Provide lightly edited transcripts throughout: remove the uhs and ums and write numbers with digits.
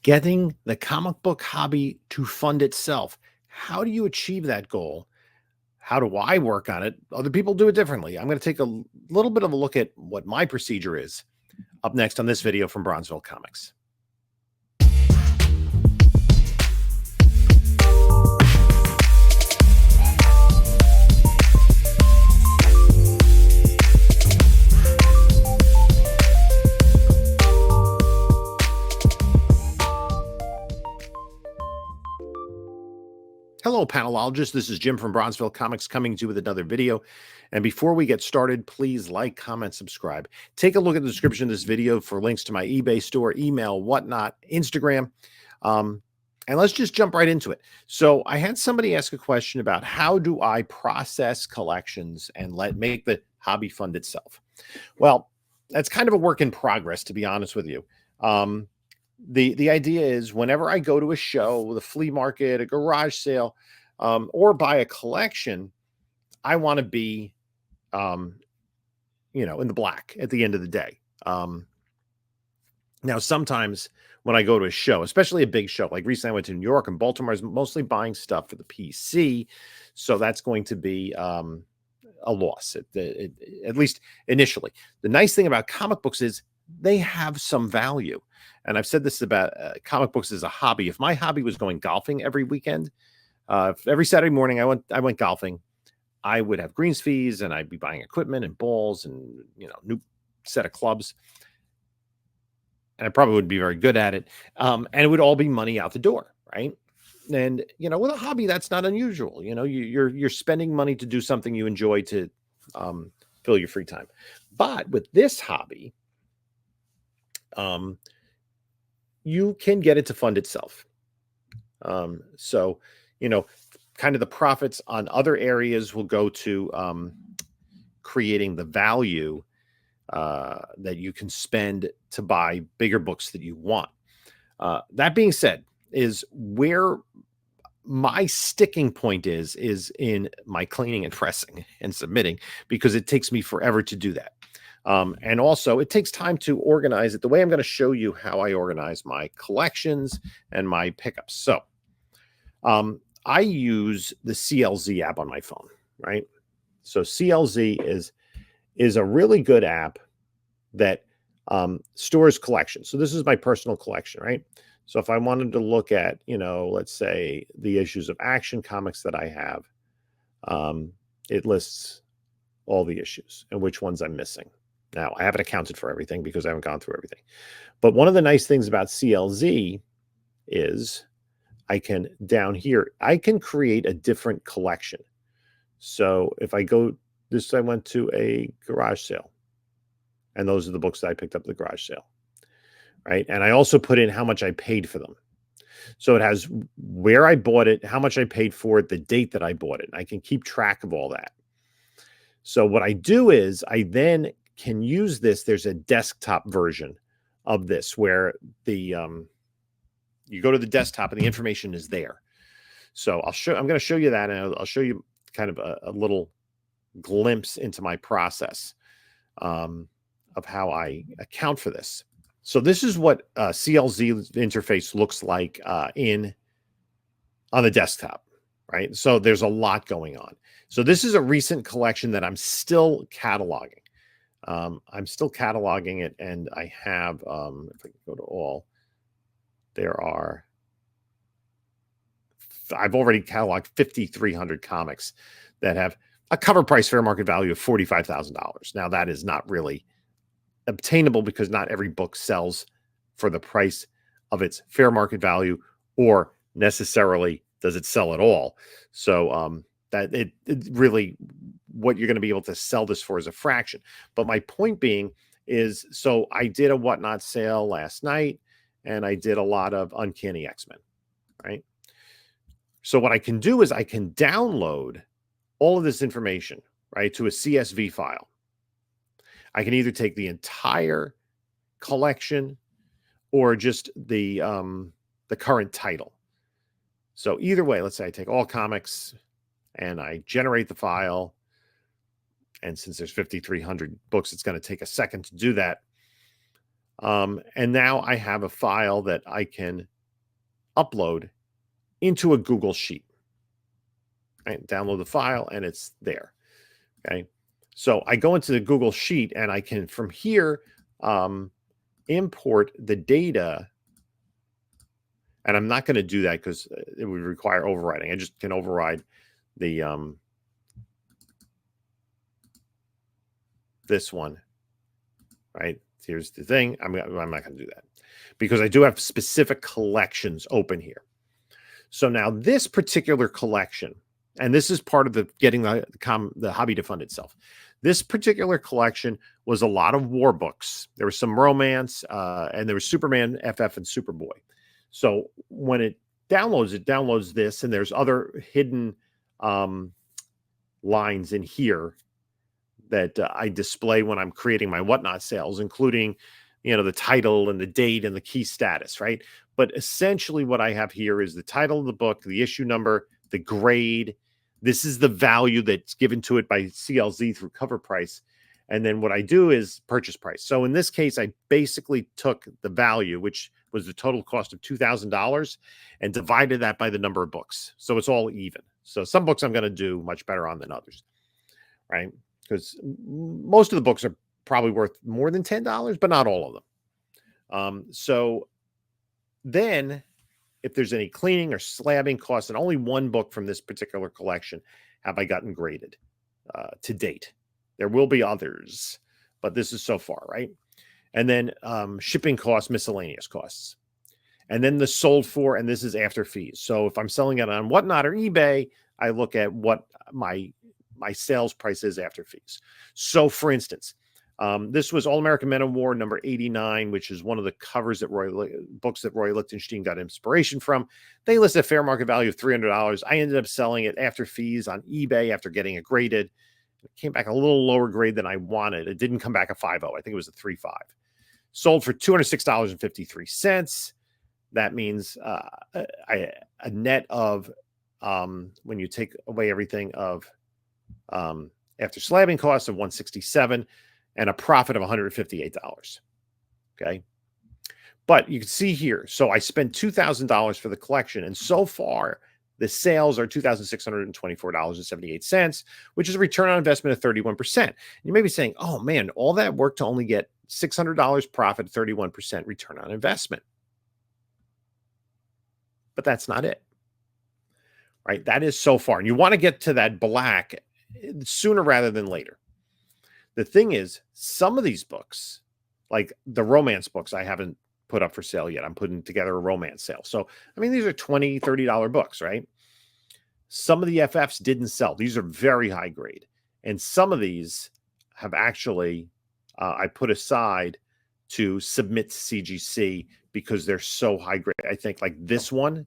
getting the comic book hobby to fund itself. How do you achieve that goal? How do I work on it? Other people do it differently. I'm going to take a little bit of a look at what my procedure is up next on this video from Bronzeville Comics. Hello, panelologists. This is Jim from Bronzeville Comics coming to you with another video. And before we get started, please like, comment, subscribe. Take a look at the description of this video for links to my eBay store, email, whatnot, Instagram. And let's just jump right into it. So I had somebody ask a question about how do I process collections and make the hobby fund itself? Well, that's kind of a work in progress, to be honest with you. The idea is whenever I go to a show, the flea market, a garage sale, or buy a collection, I want to be, in the black at the end of the day. Now, sometimes when I go to a show, especially a big show, like recently I went to New York and Baltimore, I was mostly buying stuff for the PC. So that's going to be a loss, at least initially. The nice thing about comic books is they have some value. And I've said this about comic books as a hobby. If my hobby was going golfing every weekend, every Saturday morning I went golfing, I would have greens fees and I'd be buying equipment and balls and, new set of clubs. And I probably wouldn't be very good at it. And it would all be money out the door, right? And, with a hobby, that's not unusual. You're spending money to do something you enjoy to fill your free time. But with this hobby, you can get it to fund itself. So, kind of the profits on other areas will go to creating the value that you can spend to buy bigger books that you want. That being said, is where my sticking point is in my cleaning and pressing and submitting, because it takes me forever to do that. And also it takes time to organize it the way I'm going to show you how I organize my collections and my pickups. So I use the CLZ app on my phone, right? So CLZ is a really good app that stores collections. So this is my personal collection, right? So if I wanted to look at, let's say the issues of Action Comics that I have, it lists all the issues and which ones I'm missing. Now, I haven't accounted for everything because I haven't gone through everything. But one of the nice things about CLZ is I can, down here, I can create a different collection. So if I I went to a garage sale. And those are the books that I picked up at the garage sale. Right. And I also put in how much I paid for them. So it has where I bought it, how much I paid for it, the date that I bought it. And I can keep track of all that. So what I do is I then can use this. There's a desktop version of this where you go to the desktop and the information is there. So I'm going to show you that, and I'll show you kind of a little glimpse into my process of how I account for this. So this is what CLZ interface looks like on the desktop, right? So there's a lot going on. So this is a recent collection that I'm still cataloging. I'm still cataloging it, and I have, if I can go to all, I've already cataloged 5,300 comics that have a cover price fair market value of $45,000. Now that is not really obtainable because not every book sells for the price of its fair market value, or necessarily does it sell at all. So that it really, what you're going to be able to sell this for is a fraction. But my point being is, so I did a Whatnot sale last night, and I did a lot of Uncanny X-Men, right? So what I can do is I can download all of this information, right, to a CSV file. I can either take the entire collection or just the current title. So either way, let's say I take all comics and I generate the file. And since there's 5,300 books, it's going to take a second to do that. And now I have a file that I can upload into a Google Sheet. Right? Download the file and it's there. Okay. So I go into the Google Sheet and I can from here import the data. And I'm not going to do that because it would require overriding. I just can override the this one. Right. Here's the thing. I'm not going to do that because I do have specific collections open here. So now this particular collection, and this is part of the getting the hobby to fund itself. This particular collection was a lot of war books. There was some romance, and there was Superman, FF, and Superboy. So when it downloads this, and there's other hidden lines in here that I display when I'm creating my whatnot sales, including, the title and the date and the key status, right? But essentially what I have here is the title of the book, the issue number, the grade. This is the value that's given to it by CLZ through cover price. And then what I do is purchase price. So in this case, I basically took the value, which was the total cost of $2,000, and divided that by the number of books. So it's all even. So some books I'm going to do much better on than others, right? Because most of the books are probably worth more than $10, but not all of them. So then if there's any cleaning or slabbing costs, and only one book from this particular collection have I gotten graded to date. There will be others, but this is so far, right? And then shipping costs, miscellaneous costs. And then the sold for, and this is after fees. So if I'm selling it on Whatnot or eBay, I look at what my sales price is after fees. So for instance, this was All American Men of War number 89, which is one of the covers that books that Roy Lichtenstein got inspiration from. They listed a fair market value of $300. I ended up selling it after fees on eBay after getting it graded. It came back a little lower grade than I wanted. It didn't come back a 5.0. I think it was a 3.5. Sold for $206.53. That means a net of, when you take away everything, of after slabbing costs of $167 and a profit of $158. Okay. But you can see here, so I spent $2,000 for the collection, and so far the sales are $2,624.78, which is a return on investment of 31%. You may be saying, oh man, all that work to only get $600 profit, 31% return on investment. But that's not it, right? That is so far. And you want to get to that black sooner rather than later. The thing is, some of these books, like the romance books, I haven't put up for sale yet. I'm putting together a romance sale. So, I mean, these are $20, $30 books, right? Some of the FFs didn't sell. These are very high grade. And some of these have actually, I put aside to submit to CGC because they're so high grade. I think like this one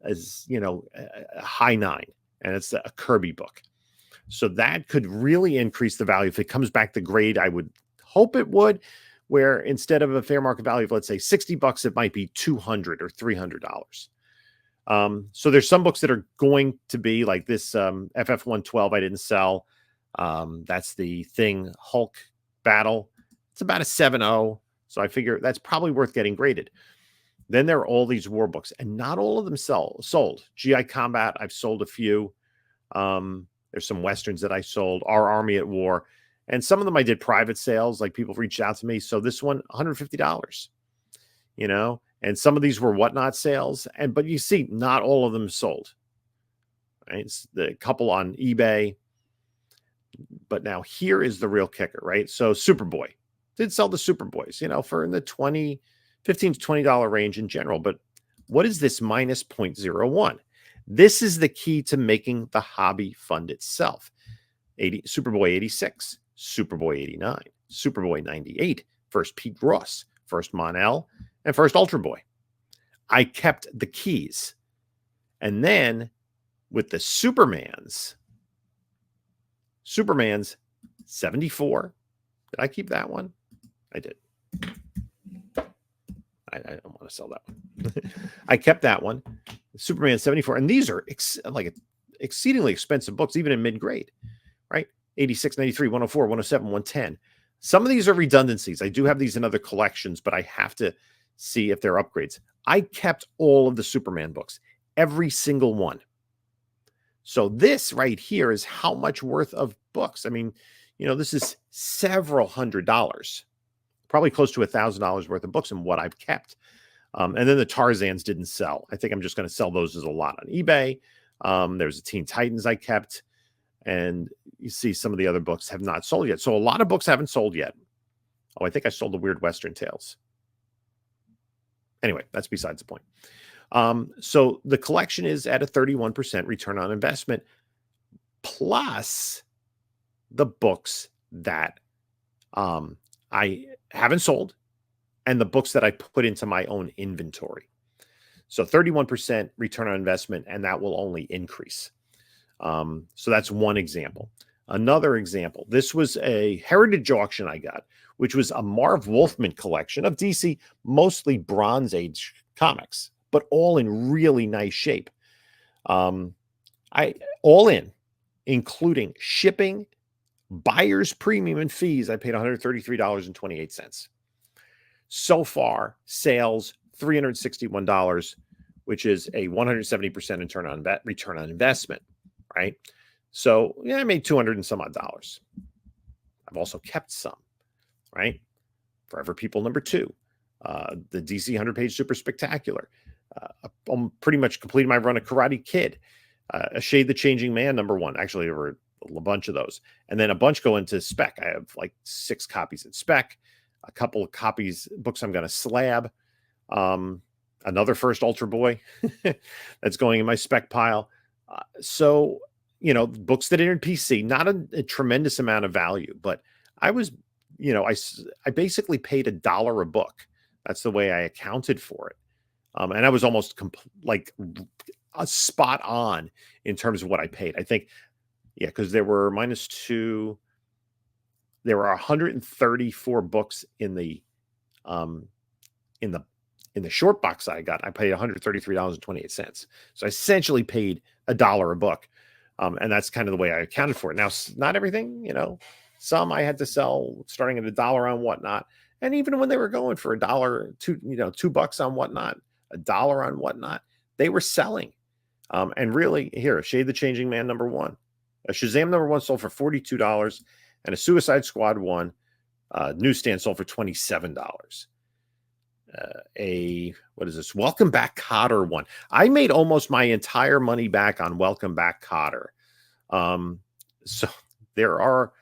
is, a high 9, and it's a Kirby book. So that could really increase the value. If it comes back the grade, I would hope it would, where instead of a fair market value of, let's say, $60, it might be $200 or $300. So there's some books that are going to be like this FF112 I didn't sell. That's the Thing Hulk Battle. It's about a 7.0. So I figure that's probably worth getting graded. Then there are all these war books, and not all of them sold. GI Combat, I've sold a few. There's some Westerns that I sold. Our Army at War. And some of them I did private sales, like people reached out to me. So this one, $150, and some of these were Whatnot sales. But you see, not all of them sold. Right? It's the couple on eBay. But now here is the real kicker, right? So Superboy did sell the Superboys, for in the $15 to $20 range in general. But what is this minus 0.01? This is the key to making the hobby fund itself. Superboy 86, Superboy 89, Superboy 98, first Pete Ross, first Mon-El, and first Ultra Boy. I kept the keys. And then with the Superman's 74. Did I keep that one? I did. I don't want to sell that one. I kept that one. Superman 74. And these are exceedingly expensive books, even in mid-grade, right? 86, 93, 104, 107, 110. Some of these are redundancies. I do have these in other collections, but I have to see if they're upgrades. I kept all of the Superman books, every single one. So this right here is how much worth of books. I mean, this is several $100s, probably close to $1,000 worth of books in what I've kept. And then the Tarzans didn't sell. I think I'm just going to sell those as a lot on eBay. There's a Teen Titans I kept. And you see some of the other books have not sold yet. So a lot of books haven't sold yet. Oh, I think I sold the Weird Western Tales. Anyway, that's besides the point. So the collection is at a 31% return on investment, plus the books that I haven't sold and the books that I put into my own inventory. So 31% return on investment, and that will only increase. So that's one example. Another example, this was a heritage auction I got, which was a Marv Wolfman collection of DC, mostly Bronze Age comics, but all in really nice shape. All in, including shipping, buyer's premium, and fees, I paid $133.28. So far, sales $361, which is a 170% return on investment, right? So yeah, I made 200 and some odd dollars. I've also kept some, right? Forever People #2, the DC 100-page Super Spectacular. I'm pretty much completed my run of Karate Kid, A Shade the Changing Man #1. Actually, there were a bunch of those, and then a bunch go into spec. I have like 6 copies in spec, a couple of books I'm going to slab, another First Ultra Boy that's going in my spec pile. So books that are in PC, not a tremendous amount of value, but I was, I basically paid $1 a book. That's the way I accounted for it. And I was almost like a spot on in terms of what I paid. I think, because there were -2. There were 134 books in the short box I got. I paid $133.28. So I essentially paid $1 a book. And that's kind of the way I accounted for it. Now, not everything, some I had to sell starting at $1 on Whatnot. And even when they were going for $1, $2 on Whatnot, $1 on Whatnot, they were selling. And really, here, A Shade the Changing Man #1. A Shazam #1 sold for $42, and a Suicide Squad 1 newsstand sold for $27. What is this? Welcome Back Kotter 1. I made almost my entire money back on Welcome Back Kotter. So there are,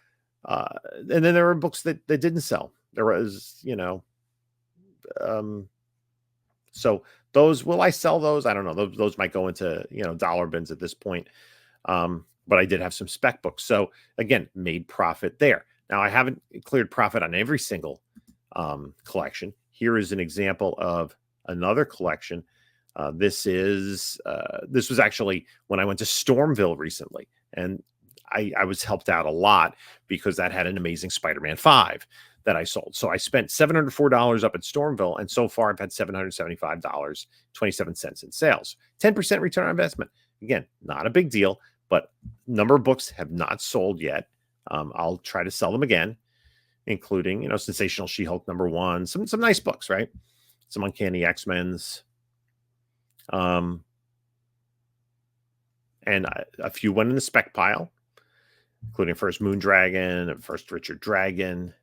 and then there are books that didn't sell. There was, so those, will I sell those? I don't know. Those might go into, dollar bins at this point. But I did have some spec books. So again, made profit there. Now I haven't cleared profit on every single collection. Here is an example of another collection. This was actually when I went to Stormville recently, and I was helped out a lot because that had an amazing Spider-Man 5 that I sold. So I spent $704 up at Stormville, and so far I've had $775.27 in sales. 10% return on investment. Again, not a big deal, but number of books have not sold yet. I'll try to sell them again, including, Sensational She-Hulk #1, some nice books, right? Some Uncanny X-Men's. And a few went in the spec pile, including First Moondragon and First Richard Dragon,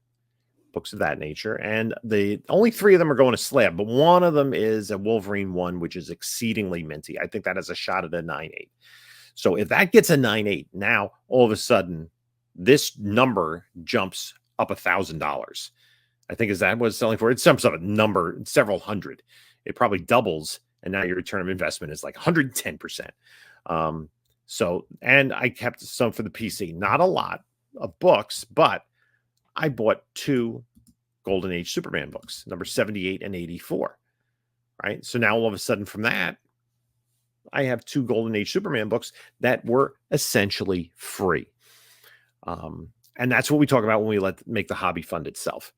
books of that nature. And the only 3 of them are going to slab, but one of them is a Wolverine 1, which is exceedingly minty. I think that has a shot at a 9.8. So if that gets a 9.8, now all of a sudden this number jumps up $1,000. I think is that what it's selling for? It jumps up a number, several hundred. It probably doubles, and now your return of investment is like 110%. So, and I kept some for the PC. Not a lot of books, but I bought 2 Golden Age Superman books, number 78 and 84. Right. So now all of a sudden from that, I have 2 Golden Age Superman books that were essentially free. And that's what we talk about when we make the hobby fund itself.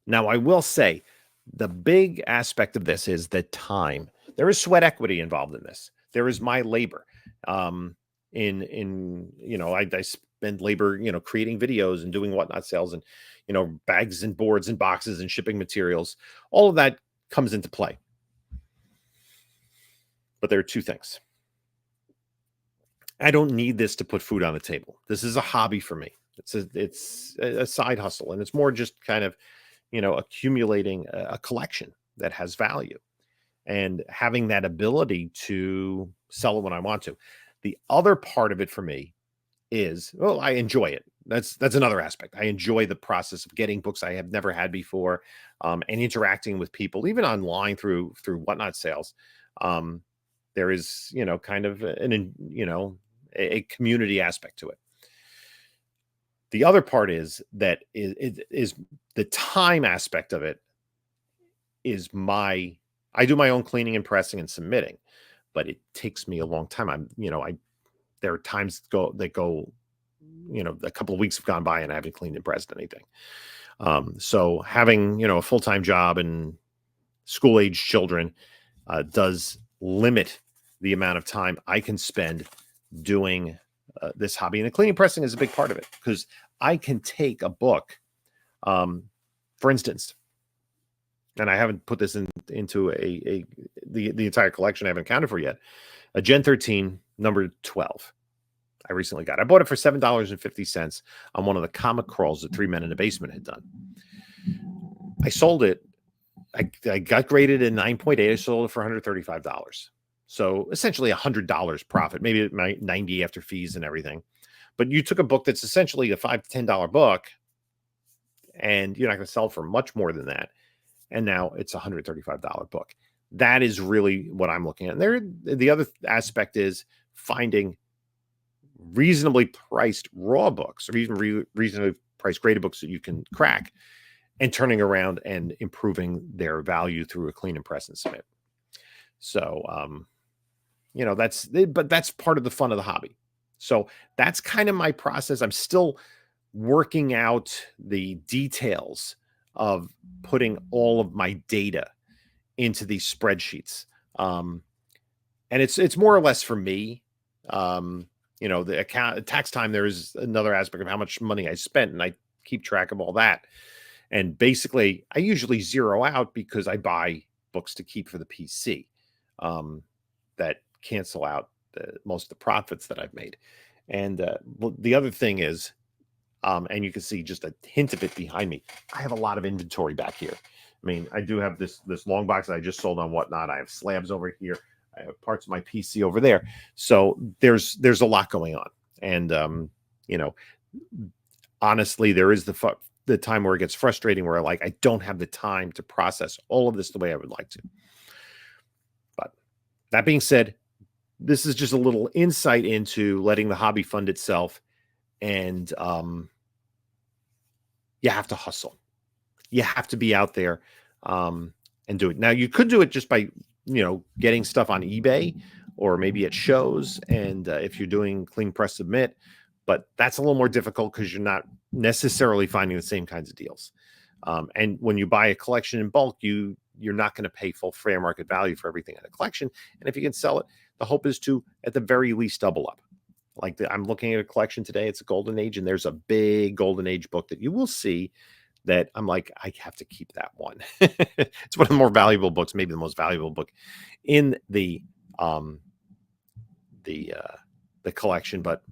Now, I will say the big aspect of this is the time. There is sweat equity involved in this. There is my labor. I spend labor, creating videos and doing Whatnot sales and, bags and boards and boxes and shipping materials. All of that comes into play. But there are two things. I don't need this to put food on the table. This is a hobby for me. It's a side hustle, and it's more just kind of, accumulating a collection that has value and having that ability to sell it when I want to. The other part of it for me is, well, I enjoy it. That's another aspect. I enjoy the process of getting books I have never had before, and interacting with people, even online through Whatnot sales. There is, kind of a community aspect to it. The other part is that is the time aspect of it is I do my own cleaning and pressing and submitting, but it takes me a long time. There are times that go, a couple of weeks have gone by and I haven't cleaned and pressed anything. So having, a full-time job and school-age children does limit the amount of time I can spend doing this hobby. And the cleaning pressing is a big part of it, because I can take a book, for instance, and I haven't put this into the entire collection. I haven't accounted for yet. A Gen 13 number 12. I recently got. I bought it for $7.50 on one of the comic crawls that Three Men in a Basement had done. I sold it. I got graded at 9.8. I sold it for $135. So essentially $100 profit, maybe $90 after fees and everything. But you took a book that's essentially a $5 to $10 book, and you're not going to sell it for much more than that. And now it's a $135 book. That is really what I'm looking at. And the other aspect is finding reasonably priced raw books, or even reasonably priced graded books that you can crack, and turning around and improving their value through a clean and press and submit. So, that's part of the fun of the hobby. So that's kind of my process. I'm still working out the details of putting all of my data into these spreadsheets. And it's more or less for me. The account tax time, there is another aspect of how much money I spent, and I keep track of all that. And basically, I usually zero out because I buy books to keep for the PC that cancel out most of the profits that I've made. And the other thing is, and you can see just a hint of it behind me, I have a lot of inventory back here. I mean, I do have this long box that I just sold on Whatnot. I have slabs over here. I have parts of my PC over there. So there's a lot going on. And, honestly, there is the time where it gets frustrating, where I don't have the time to process all of this the way I would like to. But that being said, this is just a little insight into letting the hobby fund itself. And you have to hustle. You have to be out there and do it. Now, you could do it just by, getting stuff on eBay or maybe at shows. And if you're doing clean press submit, but that's a little more difficult because you're not necessarily finding the same kinds of deals. And when you buy a collection in bulk, you're not going to pay full fair market value for everything in a collection. And if you can sell it, the hope is to, at the very least, double up. I'm looking at a collection today. It's a Golden Age, and there's a big Golden Age book that you will see that I'm like, I have to keep that one. It's one of the more valuable books, maybe the most valuable book in the collection, but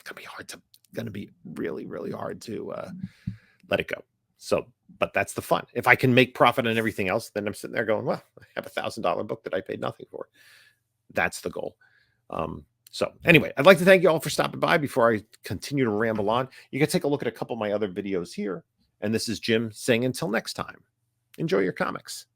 it's gonna be really, really hard to let it go. So, but that's the fun. If I can make profit on everything else, then I'm sitting there going, well, I have $1,000 book that I paid nothing for. That's the goal. So anyway, I'd like to thank you all for stopping by. Before I continue to ramble on, you can take a look at a couple of my other videos here. And this is Jim saying until next time, enjoy your comics.